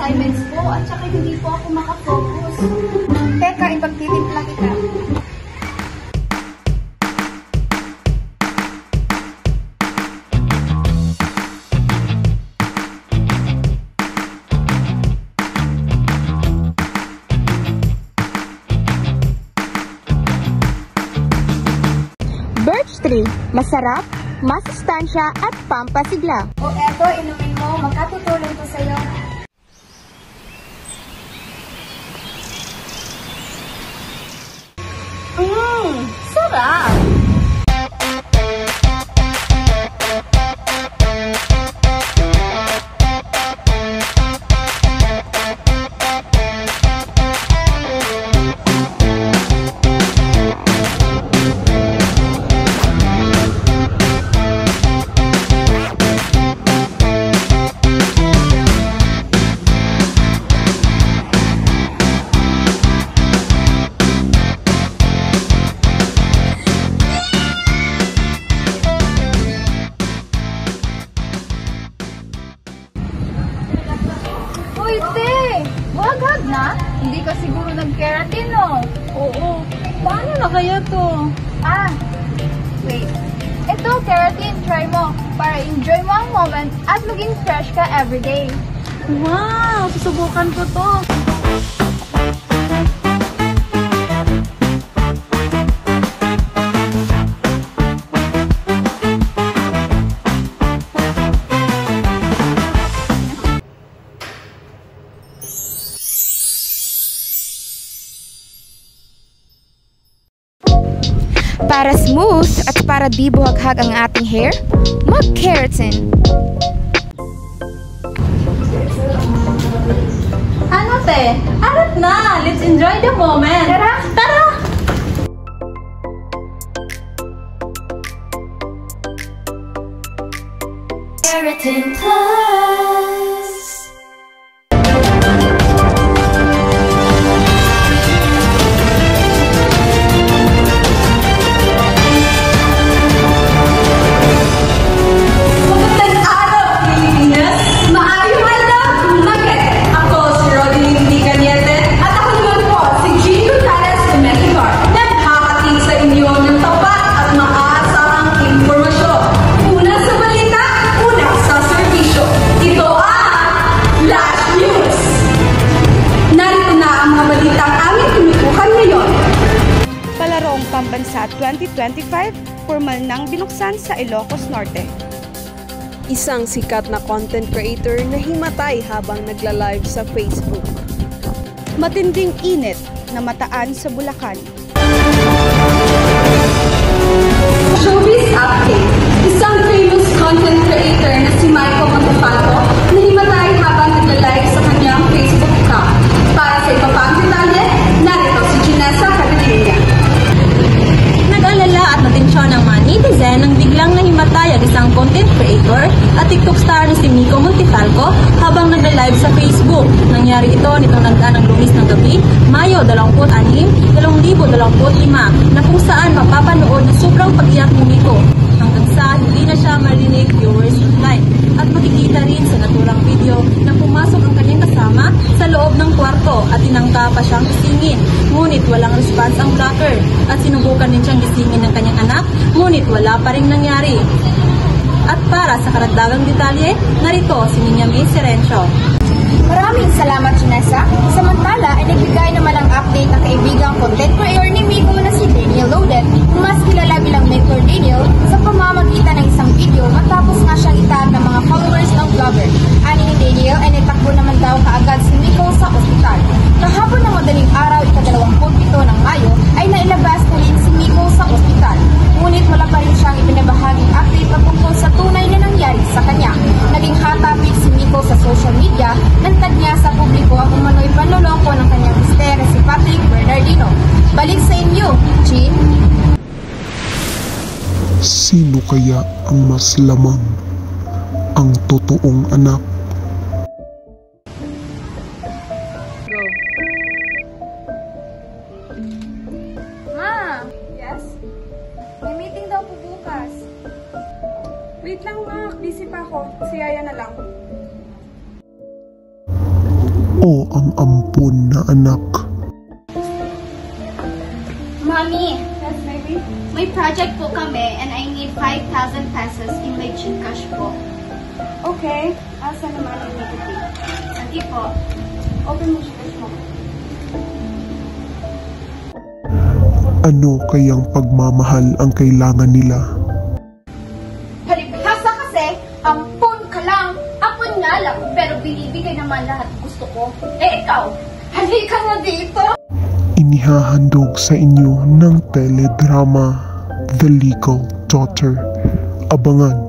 assignments po at saka hindi po ako makafocus. Teka, ipagtitimpla kita. Birch tree, masarap, masustansya at pampasigla. O eto, inumin mo, makatutulong to sa'yo. Sarap! Uy, te! Wagag na? Hindi ka siguro nag-keratin, no? Oo. Paano na kaya to? Wait. Ito, keratin, try mo para enjoy mo ang moment at maging fresh ka everyday. Wow! Susubukan ko to. Para smooth at para di buhaghag ang ating hair, mag-keratin. Ano, te? Arat na! Let's enjoy the moment! Tara! Tara! Keratin Plus. Pambansa 2025, formal nang binuksan sa Ilocos Norte. Isang sikat na content creator na himatay habang nagla-live sa Facebook. Matinding init na mataan sa Bulacan. Showbiz update. Isang famous content creator na si Michael Montefalco na himatay habang nagla-live sa kanyang Facebook account. Para sa iba pang detalye, narito si Ginessa Catalina. Nag-alala at natensyon ng mga netizen nang biglang nahimatay ang isang content creator at TikTok star na si Miko Montefalco habang nagla-live sa Facebook. Nangyari ito nitong nagdaan ng Lunes ng gabi, Mayo 26, 2025, na kung saan mapapanood na sobrang pag-iyak ni Miko hanggang sa hindi na siya marinig viewers online. At makikita rin sa naturang video na pumasok ang kanyang kasama sa loob ng kwarto at tinangka pa siyang gisingin. Ngunit walang response ang blocker at sinubukan din siyang gisingin ng kanyang anak, ngunit wala pa rin nangyari. At para sa karagdagang detalye, narito si Ninya May Serencio. Maraming salamat, Ginessa. Samantala, ay nagbigay naman ang update ng kaibigang content creator ni Miko na si Daniel Loden, mas kilala bilang Mentor Daniel, sa pamamagitan ng isang video matapos nga siyang itag ng mga followers ng vlogger. Ani ni Daniel ay natakbo naman daw kaagad si Miko sa ospital. Kahapon ng madaling araw, ika-27 ng Mayo, ay nailabas na rin si Miko sa ospital. Ngunit wala pa rin siyang ibinabahaging update patungkol sa tunay na nangyari sa kanya. Naging hot topic si Miko sa social media, nantad niya sa publiko ang umano'y panloloko ng kanyang mister na si Patrick Bernardino. Balik sa inyo, Chin. Sino kaya ang mas lamang? Ang totoong anak? Ma! Yes? May meeting daw po bukas. Wait lang, ma. Busy pa ako. Si Yaya na lang. o ang ampun na anak. Mommy, may project po kami and I need 5,000 pesos in my Gcash po. Okay, asa naman ang negative? Sige po. Open mo Gcash mo. Ano kayang pagmamahal ang kailangan nila? Palibhasa kasi, ampun ka lang, ampun nga lang, pero binibigay naman lahat gusto ko. Eh ikaw, halika na dito! Inihahandog sa inyo ng teledrama The Legal Daughter. Abangan.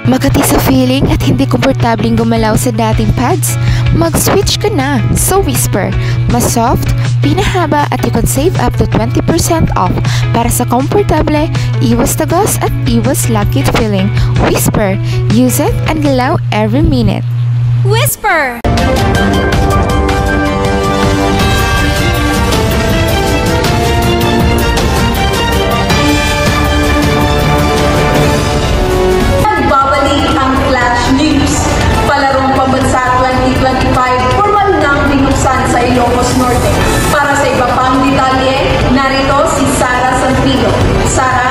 Makati sa feeling at hindi komportabling gumalaw sa dating pads? Mag-switch ka na sa Whisper. Mas soft, pinahaba at you can save up to 20% off para sa komportable, iwas tagos at iwas lakit feeling. Whisper, use it and galaw every minute. Whisper! Nagbabalik ang Flash News. Palarong pambansa 2025, formal nang binuksan sa Ilocos Norte. Para sa iba pang detalye, narito si Sara Santillo. Sara?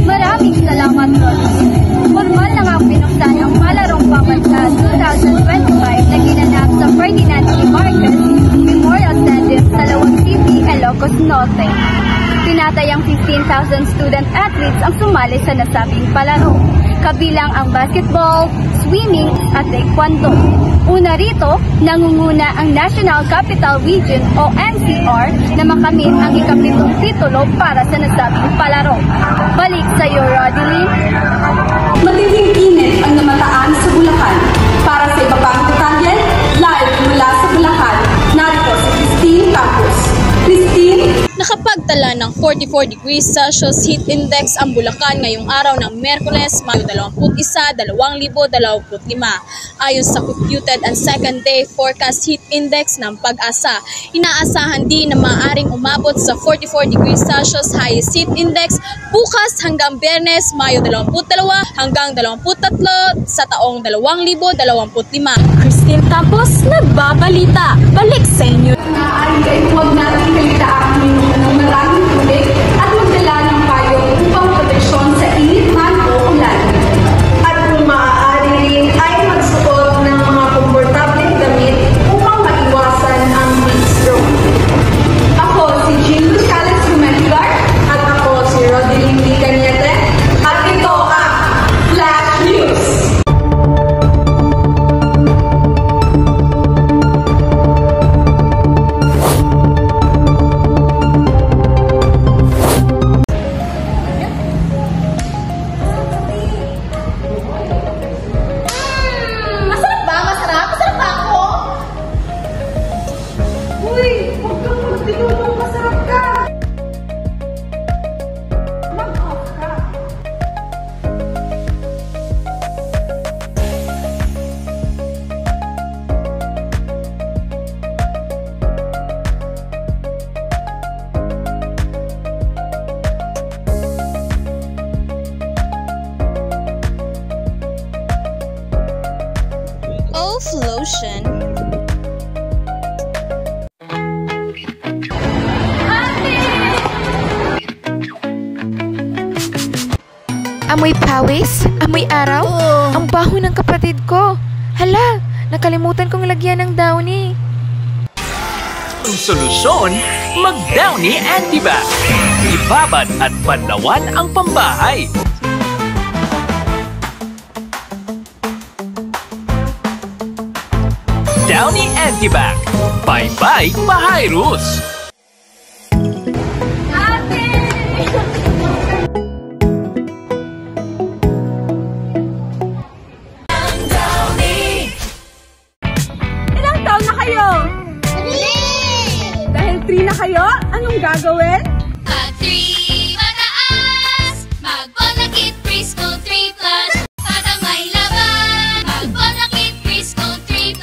Maraming salamat, Ronnie. Formal na nga binuksan ang Palarong Pambansa 2025 na ginanap sa Ferdinand E. Marcos Memorial Stadium sa Lawag City, Ilocos Norte. Tinatayang 15,000 student athletes ang sumali sa nasabing palaro, kabilang ang basketball, swimming at taekwondo. Una rito, nangunguna ang National Capital Region o NCR na makamit ang ikapitong titulo para sa nasabing palaro. Balik sa iyo, Rodeline. Matinding init ang namataan sa Bulacan. Para sa iba pang detalye, live mula sa Bulacan, narito si Christine Campos. Christine? Nakapagtala ng 44 degrees Celsius heat index ang Bulacan ngayong araw ng Miyerkules, Mayo 21, 2025. Ayon sa computed and second day forecast heat index ng Pag-asa, inaasahan din na maaaring umabot sa 44 degrees Celsius highest heat index bukas hanggang Biyernes, Mayo 22 hanggang 23 sa taong 2025. Christine Campos, nagbabalita. Balik sa inyo. Maaaring kayo huwag natin kalitaan ng maraming tubig at magdala ng payo upang proteksyon sa init man o ulan. At kung maaari rin ay magsuot ng mga komportableng damit upang maiwasan ang heat stroke. Ako si Jean Lucales Rumeligar at ako si Rodeline D. Cañete at ito ang Flash News. Masarap ba? Masarap? Masarap ba ako? Uy, huwag kang magtinulong, masarap ka! Mag-off ka! Off lotion. Amoy pawis? Amoy araw? Ang baho ng kapatid ko. Hala, nakalimutan kong lagyan ng Downy. Ang solusyon, mag-Downy Antibac. Ibabad at panlawan ang pambahay. Downy Antibac. Bye-bye, Virus! Ilang taon na kayo? 3! Dahil 3 na kayo, anong gagawin? Pag 3 mataas, mag-Bonakit Preschool 3+. Para may laban, mag-Bonakit Preschool 3+.